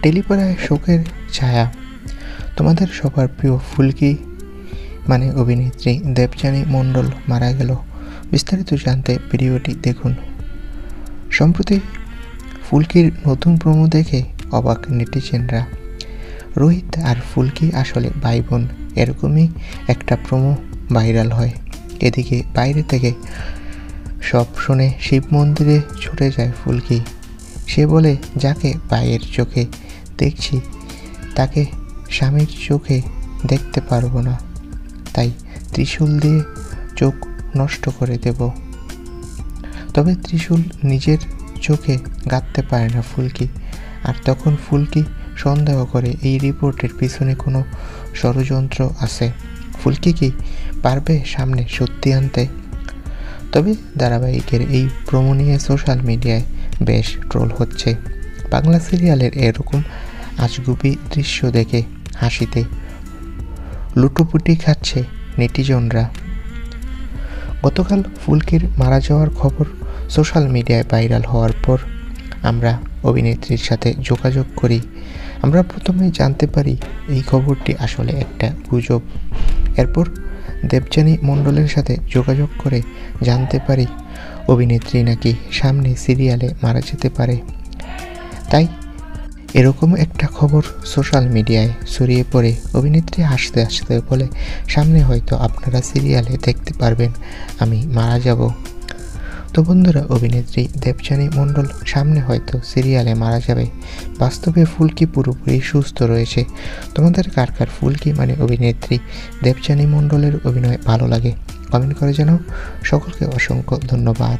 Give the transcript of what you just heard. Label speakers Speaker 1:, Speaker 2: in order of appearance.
Speaker 1: টেলিপাড়ায় শোকের ছায়া। তোমাদের সবার প্রিয় ফুলকি মানে অভিনেত্রী দেবযানী মণ্ডল মারা গেল। বিস্তারিত জানতে ভিডিওটি দেখুন। সম্প্রতি ফুলকির নতুন প্রোমো দেখে অবাক নেটিজেনরা। রোহিত আর ফুলকি আসলে ভাই বোন, এরকমই একটা প্রোমো ভাইরাল হয়। এদিকে বাইরে থেকে সব শুনে শিব মন্দিরে ছুটে যায় ফুলকি। সে বলে, যাকে ভাইয়ের চোখে দেখছি তাকে স্বামীর চোখে দেখতে পারবো না, তাই ত্রিশূল দিয়ে চোখ নষ্ট করে দেব। তবে ত্রিশূল নিজের চোখে গাঁথতে পারে না ফুলকি। আর তখন ফুলকি সন্দেহ করে এই রিপোর্টের পিছনে কোনো ষড়যন্ত্র আছে। ফুলকি কি পারবে সামনে সত্যি আনতে? তবে ধারাবাহিকের এই প্রোমো নিয়ে সোশ্যাল মিডিয়ায় বেশ ট্রোল হচ্ছে। বাংলা সিরিয়ালের এরকম আজগুবি দৃশ্য দেখে হাসিতে লুটোপুটি খাচ্ছে নেটিজনরা। গতকাল ফুলকির মারা যাওয়ার খবর সোশ্যাল মিডিয়ায় ভাইরাল হওয়ার পর আমরা অভিনেত্রীর সাথে যোগাযোগ করি। আমরা প্রথমে জানতে পারি এই খবরটি আসলে একটা গুজব। এরপর দেবযানী মণ্ডলের সাথে যোগাযোগ করে জানতে পারি অভিনেত্রী নাকি সামনে সিরিয়ালে মারা যেতে পারে। তাই এরকম একটা খবর সোশ্যাল মিডিয়ায় ছড়িয়ে পড়ে অভিনেত্রী হাসতে হাসতে বলে, সামনে হয়তো আপনারা সিরিয়ালে দেখতে পারবেন আমি মারা যাব। তো বন্ধুরা, অভিনেত্রী দেবযানী মণ্ডল সামনে হয়তো সিরিয়ালে মারা যাবে। বাস্তবে ফুলকি পুরোপুরি সুস্থ রয়েছে। তোমাদের কার কার ফুলকি মানে অভিনেত্রী দেবযানী মণ্ডলের অভিনয় ভালো লাগে কমেন্ট করে জানাও। সকলকে অসংখ্য ধন্যবাদ।